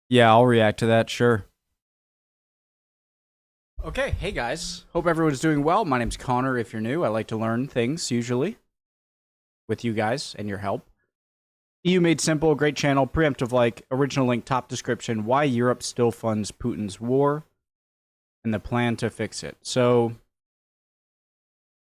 Yeah, I'll react to that, sure. Okay, hey guys. Hope everyone's doing well. My name's Connor. If you're new, I like to learn things, usually, with you guys and your help. EU Made Simple, great channel, preemptive like, original link, top description, why Europe still funds Putin's war, and the plan to fix it. So,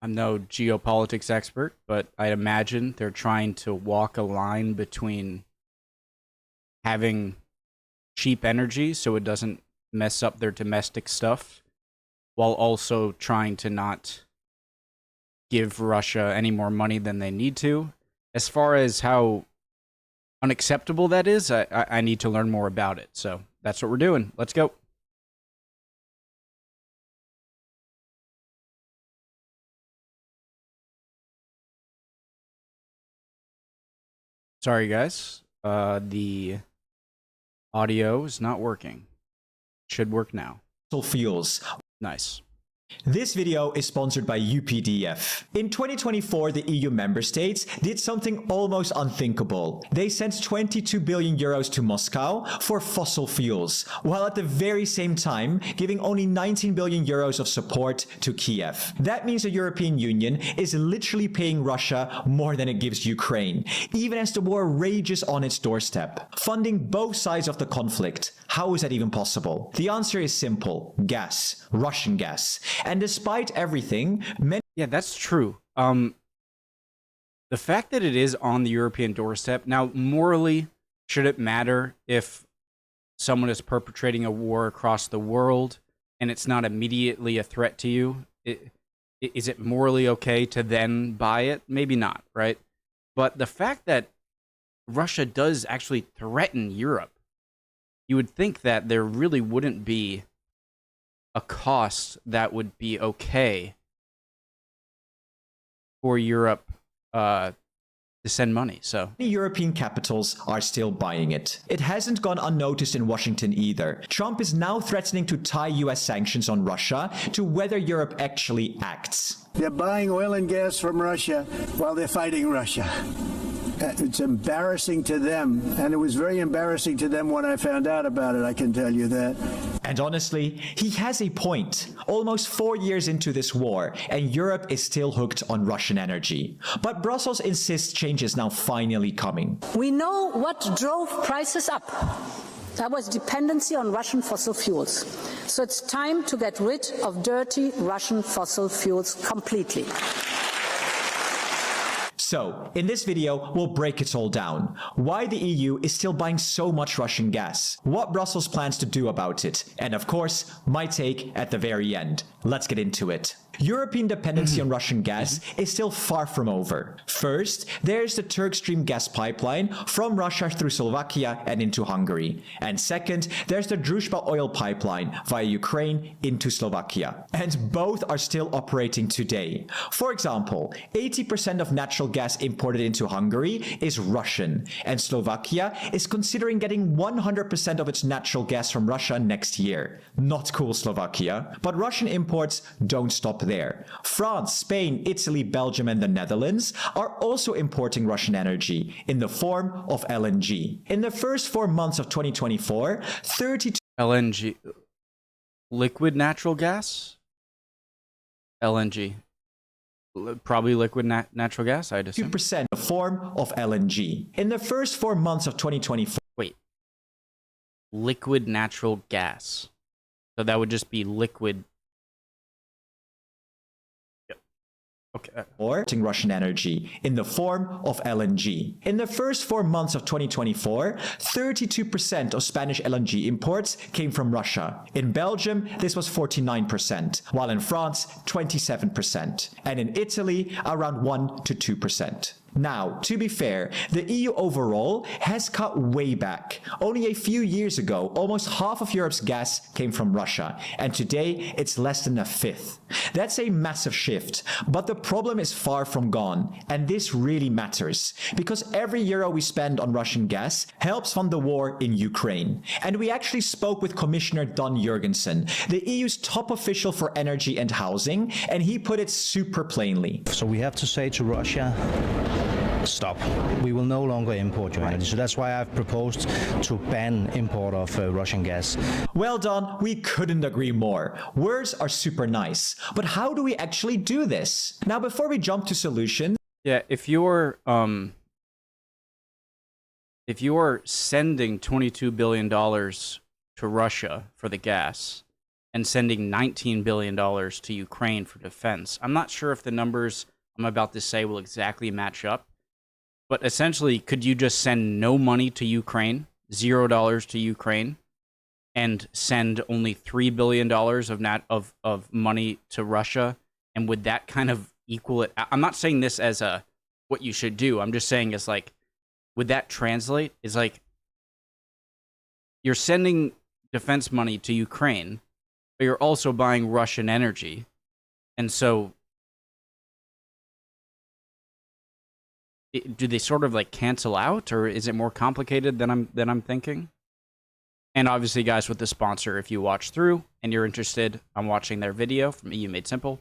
I'm no geopolitics expert, but I imagine they're trying to walk a line between having cheap energy so it doesn't mess up their domestic stuff, while also trying to not give Russia any more money than they need to. As far as how unacceptable that is, I need to learn more about it. So that's what we're doing. Let's go. Sorry, guys. The audio is not working. Should work now. Fuels. Nice. This video is sponsored by UPDF. In 2024, the EU member states did something almost unthinkable. They sent 22 billion euros to Moscow for fossil fuels, while at the very same time giving only 19 billion euros of support to Kiev. That means the European Union is literally paying Russia more than it gives Ukraine, even as the war rages on its doorstep, funding both sides of the conflict. How is that even possible? The answer is simple: gas, Russian gas. And despite everything, yeah, that's true. The fact that it is on the European doorstep, now morally, should it matter if someone is perpetrating a war across the world and it's not immediately a threat to you? Is it morally okay to then buy it? Maybe not, right? But the fact that Russia does actually threaten Europe, you would think that there really wouldn't be a cost that would be okay for Europe to send money. So many European capitals are still buying it. It hasn't gone unnoticed in Washington either. Trump is now threatening to tie US sanctions on Russia to whether Europe actually acts. They're buying oil and gas from Russia while they're fighting Russia. It's embarrassing to them, and it was very embarrassing to them when I found out about it, I can tell you that. And honestly, he has a point. Almost 4 years into this war, and Europe is still hooked on Russian energy. But Brussels insists change is now finally coming. We know what drove prices up. That was dependency on Russian fossil fuels. So it's time to get rid of dirty Russian fossil fuels completely. So, in this video, we'll break it all down. Why the EU is still buying so much Russian gas, what Brussels plans to do about it, and of course, my take at the very end. Let's get into it. European dependency on Russian gas is still far from over. First, there's the Turk Stream gas pipeline from Russia through Slovakia and into Hungary. And second, there's the Druzhba oil pipeline via Ukraine into Slovakia. And both are still operating today. For example, 80% of natural gas imported into Hungary is Russian, and Slovakia is considering getting 100% of its natural gas from Russia next year. Not cool, Slovakia. But Russian imports don't stop there. France, Spain, Italy, Belgium, and the Netherlands are also importing Russian energy in the form of LNG. In the first 4 months of 2024, 32% LNG, liquid natural gas? LNG. Probably liquid natural gas, I'd assume. in the form of LNG. In the first 4 months of 2024, Wait. Liquid natural gas. So that would just be liquid. Okay. or Russian energy in the form of LNG. In the first 4 months of 2024, 32% of Spanish LNG imports came from Russia. In Belgium, this was 49%, while in France, 27%, and in Italy, around 1 to 2%. Now, to be fair, the EU overall has cut way back. Only a few years ago, almost half of Europe's gas came from Russia, and today it's less than a fifth. That's a massive shift, but the problem is far from gone, and this really matters, because every euro we spend on Russian gas helps fund the war in Ukraine. And we actually spoke with Commissioner Don Jurgensen, the EU's top official for energy and housing, and he put it super plainly. So we have to say to Russia, stop. We will no longer import your energy. So that's why I've proposed to ban import of Russian gas. Well done, we couldn't agree more. Words are super nice, but how do we actually do this? Now, before we jump to solutions, Yeah, if you're sending $22 billion to Russia for the gas and sending $19 billion to Ukraine for defense, I'm not sure if the numbers I'm about to say will exactly match up, but essentially, could you just send no money to Ukraine, $0 to Ukraine, and send only $3 billion of money to Russia? And would that kind of equal it? I'm not saying this as what you should do. I'm just saying it's like, would that translate? Is like, you're sending defense money to Ukraine, but you're also buying Russian energy. And so do they sort of like cancel out, or is it more complicated than I'm thinking? And obviously, guys, with the sponsor, if you watch through and you're interested, I'm watching their video from EU Made Simple.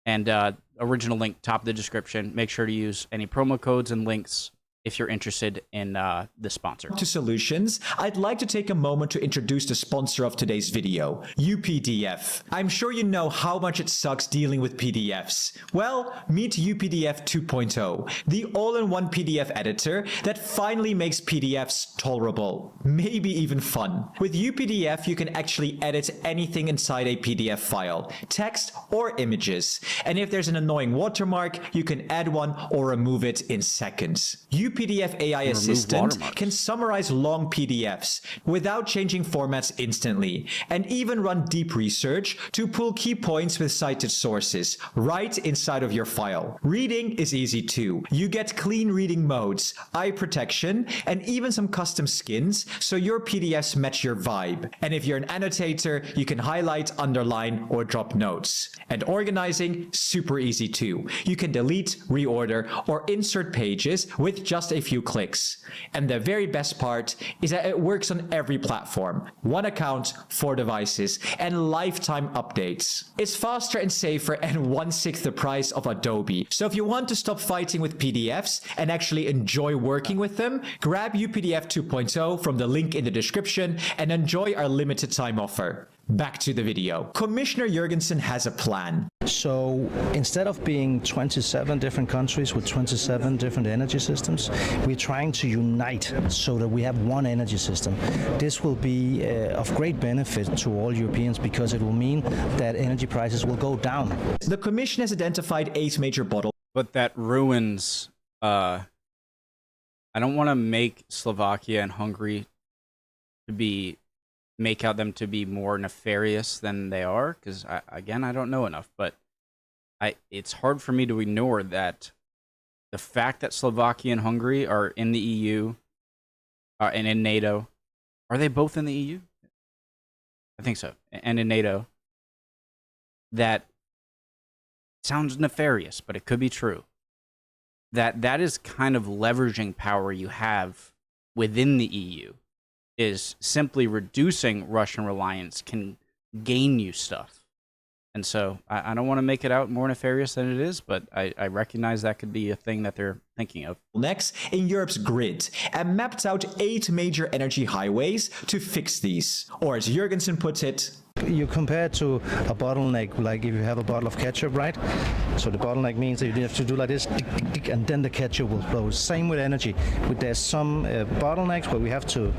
And original link, top of the description. Make sure to use any promo codes and links if you're interested in the sponsor. To solutions, I'd like to take a moment to introduce the sponsor of today's video, UPDF. I'm sure you know how much it sucks dealing with PDFs. Well, meet UPDF 2.0, the all-in-one PDF editor that finally makes PDFs tolerable, maybe even fun. With UPDF, you can actually edit anything inside a PDF file, text or images. And if there's an annoying watermark, you can add one or remove it in seconds. UPDF AI Assistant can summarize long PDFs without changing formats instantly, and even run deep research to pull key points with cited sources right inside of your file. Reading is easy too. You get clean reading modes, eye protection, and even some custom skins so your PDFs match your vibe. And if you're an annotator, you can highlight, underline, or drop notes. And organizing, super easy too. You can delete, reorder, or insert pages with just a few clicks. And the very best part is that it works on every platform. One account, 4 devices, and lifetime updates. It's faster and safer and 1/6 the price of Adobe. So if you want to stop fighting with PDFs and actually enjoy working with them, grab UPDF 2.0 from the link in the description and enjoy our limited time offer. Back to the video. Commissioner Jurgensen has a plan. So instead of being 27 different countries with 27 different energy systems, we're trying to unite so that we have one energy system. This will be of great benefit to all Europeans because it will mean that energy prices will go down. The Commission has identified 8 major bottlenecks. But that ruins. I don't want to make Slovakia and Hungary to make out them to be more nefarious than they are, because again, I don't know enough, but it's hard for me to ignore that the fact that Slovakia and Hungary are in the EU and in NATO. Are they both in the EU? I think so. And in NATO. That sounds nefarious, but it could be true. That is kind of leveraging power you have within the EU. Is simply reducing Russian reliance can gain you stuff. And so I don't want to make it out more nefarious than it is, but I recognize that could be a thing that they're thinking of. Next, in Europe's grid, and mapped out 8 major energy highways to fix these. Or as Jurgensen puts it, You compare it to a bottleneck, like if you have a bottle of ketchup, right? So the bottleneck means that you have to do like this, tick, tick, tick, and then the ketchup will flow. Same with energy. There's some bottlenecks where we have to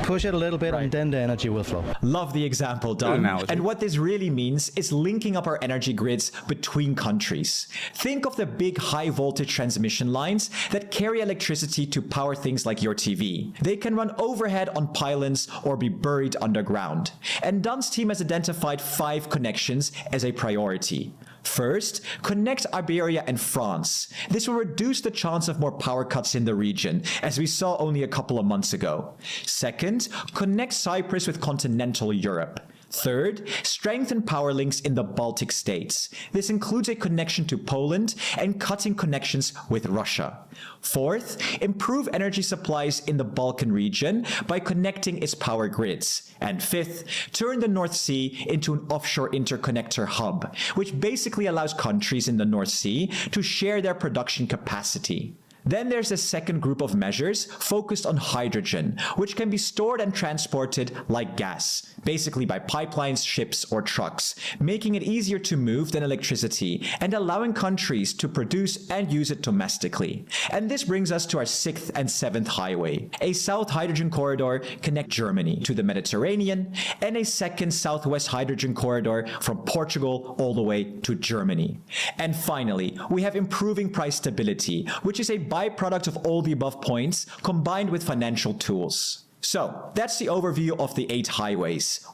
push it a little bit, and then the energy will flow. Love the example, Don. And what this really means is linking up our energy grids between countries. Think of the big high voltage transmission lines that carry electricity to power things like your TV. They can run overhead on pylons or be buried underground. And Don's team has identified 5 connections as a priority. First, connect Iberia and France. This will reduce the chance of more power cuts in the region, as we saw only a couple of months ago. Second, connect Cyprus with continental Europe. Third, strengthen power links in the Baltic states. This includes a connection to Poland and cutting connections with Russia. Fourth, improve energy supplies in the Balkan region by connecting its power grids. And fifth, turn the North Sea into an offshore interconnector hub, which basically allows countries in the North Sea to share their production capacity. Then there's a second group of measures focused on hydrogen, which can be stored and transported like gas, basically by pipelines, ships, or trucks, making it easier to move than electricity and allowing countries to produce and use it domestically. And this brings us to our sixth and seventh highway. A south hydrogen corridor connects Germany to the Mediterranean, and a second southwest hydrogen corridor from Portugal all the way to Germany. And finally, we have improving price stability, which is a byproduct of all the above points combined with financial tools. So that's the overview of the 8 highways.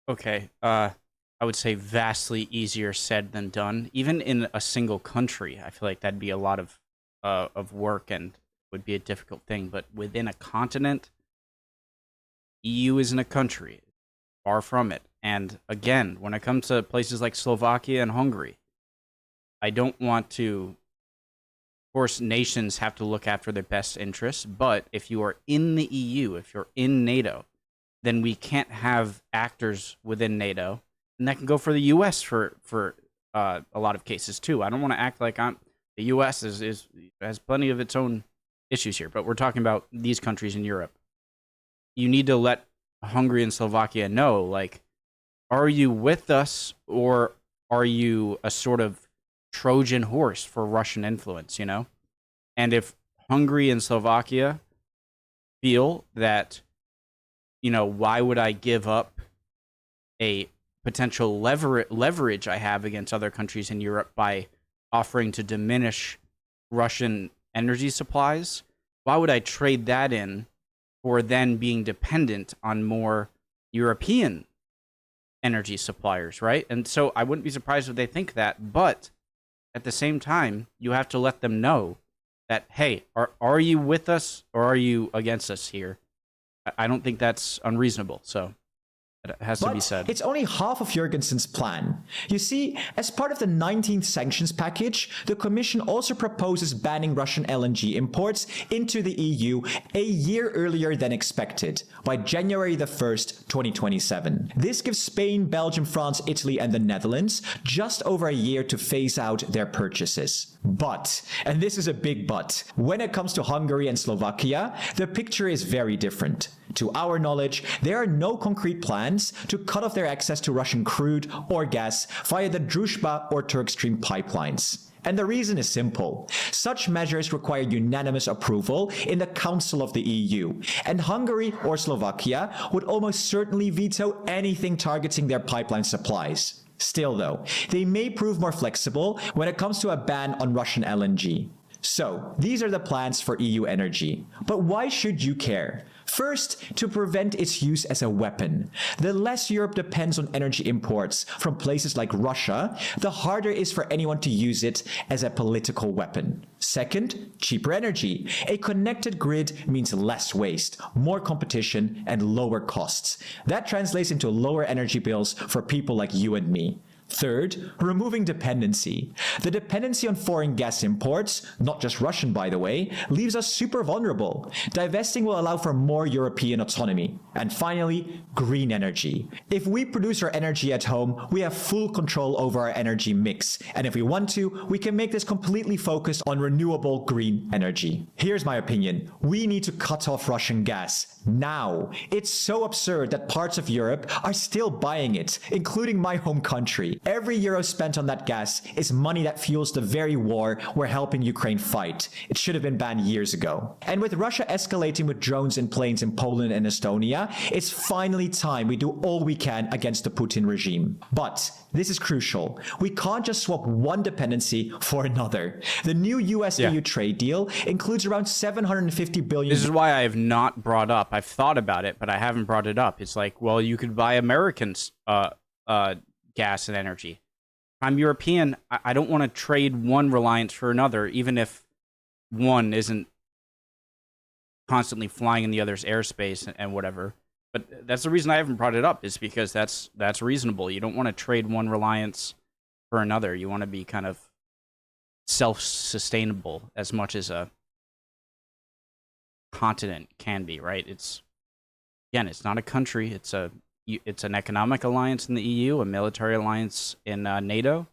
Okay, I would say vastly easier said than done. Even in a single country, I feel like that'd be a lot of work and would be a difficult thing. But within a continent, EU isn't a country, far from it. And again, when it comes to places like Slovakia and Hungary, I don't want to. Of course, nations have to look after their best interests, but if you are in the EU, if you're in NATO, then we can't have actors within NATO, and that can go for the US for a lot of cases too. I don't want to act like the US has plenty of its own issues here, but we're talking about these countries in Europe. You need to let Hungary and Slovakia know, like, are you with us or are you a sort of Trojan horse for Russian influence, you know? And if Hungary and Slovakia feel that, you know, why would I give up a potential leverage I have against other countries in Europe by offering to diminish Russian energy supplies? Why would I trade that in for then being dependent on more European energy suppliers, right? And so I wouldn't be surprised if they think that, but at the same time, you have to let them know that, hey, are you with us or are you against us here? I don't think that's unreasonable. So it has to be said. It's only half of Jurgensen's plan. You see, as part of the 19th sanctions package, the Commission also proposes banning Russian LNG imports into the EU a year earlier than expected, by January the 1st, 2027. This gives Spain, Belgium, France, Italy, and the Netherlands just over a year to phase out their purchases. But, and this is a big but, when it comes to Hungary and Slovakia, the picture is very different. To our knowledge, there are no concrete plans to cut off their access to Russian crude or gas via the Druzhba or Turk Stream pipelines. And the reason is simple. Such measures require unanimous approval in the Council of the EU, and Hungary or Slovakia would almost certainly veto anything targeting their pipeline supplies. Still though, they may prove more flexible when it comes to a ban on Russian LNG. So, these are the plans for EU energy. But why should you care? First, to prevent its use as a weapon. The less Europe depends on energy imports from places like Russia, the harder it is for anyone to use it as a political weapon. Second, cheaper energy. A connected grid means less waste, more competition, and lower costs. That translates into lower energy bills for people like you and me. Third, removing dependency. The dependency on foreign gas imports, not just Russian by the way, leaves us super vulnerable. Divesting will allow for more European autonomy. And finally, green energy. If we produce our energy at home, we have full control over our energy mix. And if we want to, we can make this completely focused on renewable green energy. Here's my opinion. We need to cut off Russian gas now. It's so absurd that parts of Europe are still buying it, including my home country. Every euro spent on that gas is money that fuels the very war we're helping Ukraine fight. It should have been banned years ago. And with Russia escalating with drones and planes in Poland and Estonia, it's finally time we do all we can against the Putin regime. But this is crucial. We can't just swap one dependency for another. The new US-EU trade deal includes around $750 billion. This is why I have not brought up. I've thought about it, but I haven't brought it up. It's like, well, you could buy Americans gas and energy. I'm European. I don't want to trade one reliance for another, even if one isn't constantly flying in the other's airspace and whatever. But that's the reason I haven't brought it up, is because that's reasonable. You don't want to trade one reliance for another. You want to be kind of self-sustainable as much as a continent can be, right? It's not a country. It's an economic alliance in the EU, a military alliance in NATO,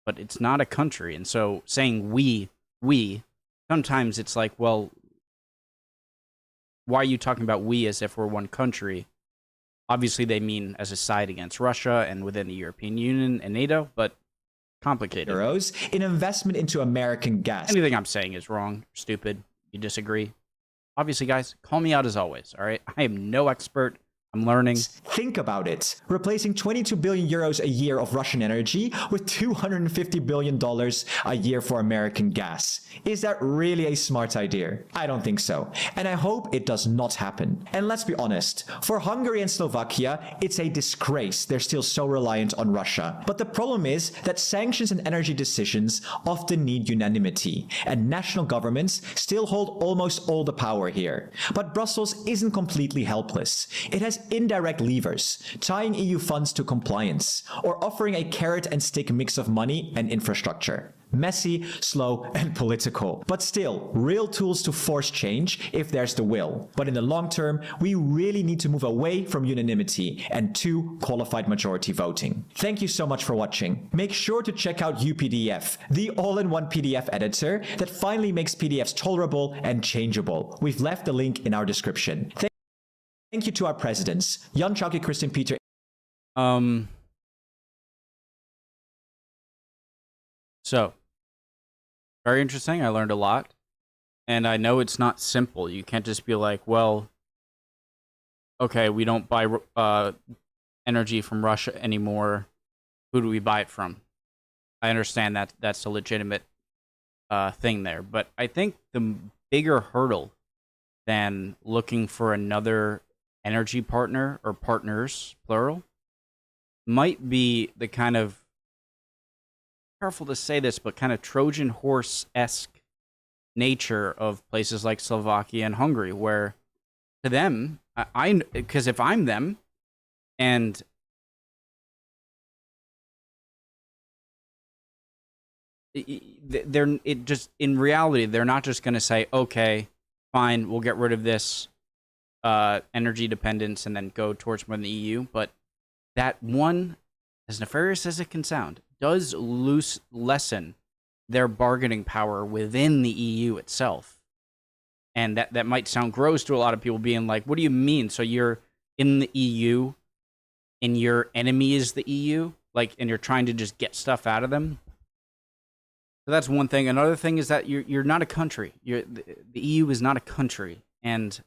but it's not a country. And so saying we sometimes it's like, well, why are you talking about we as if we're one country? Obviously, they mean as a side against Russia and within the European Union and NATO, but complicated. Euros in investment into American gas. Anything I'm saying is wrong, stupid. You disagree? Obviously, guys, call me out as always, all right? I am no expert. I'm learning. Think about it. Replacing 22 billion euros a year of Russian energy with $250 billion a year for American gas. Is that really a smart idea? I don't think so. And I hope it does not happen. And let's be honest, for Hungary and Slovakia, it's a disgrace they're still so reliant on Russia. But the problem is that sanctions and energy decisions often need unanimity, and national governments still hold almost all the power here. But Brussels isn't completely helpless. It has indirect levers, tying EU funds to compliance, or offering a carrot and stick mix of money and infrastructure. Messy, slow, and political. But still, real tools to force change if there's the will. But in the long term, we really need to move away from unanimity and to qualified majority voting. Thank you so much for watching. Make sure to check out UPDF, the all-in-one PDF editor that finally makes PDFs tolerable and changeable. We've left the link in our description. Thank you to our presidents, Jan Chauke, Christian Peter. So, very interesting. I learned a lot. And I know it's not simple. You can't just be like, well, okay, we don't buy energy from Russia anymore. Who do we buy it from? I understand that that's a legitimate thing there. But I think the bigger hurdle than looking for another energy partner, or partners, plural, might be the kind of, careful to say this, but kind of Trojan horse-esque nature of places like Slovakia and Hungary, where to them, because if I'm them, and in reality, they're not just going to say, okay, fine, we'll get rid of this energy dependence and then go towards more than the EU, but that one, as nefarious as it can sound, does lessen their bargaining power within the EU itself. And that might sound gross to a lot of people, being like, what do you mean? So you're in the EU and your enemy is the EU? Like, and you're trying to just get stuff out of them? So that's one thing. Another thing is that you're not a country. The EU is not a country. And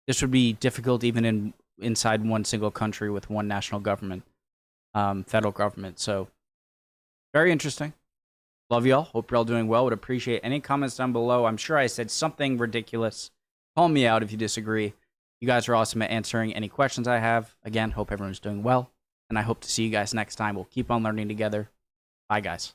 this would be difficult even inside one single country with one national government, federal government. So, very interesting. Love y'all. Hope you're all doing well. Would appreciate any comments down below. I'm sure I said something ridiculous. Call me out if you disagree. You guys are awesome at answering any questions I have. Again, hope everyone's doing well. And I hope to see you guys next time. We'll keep on learning together. Bye, guys.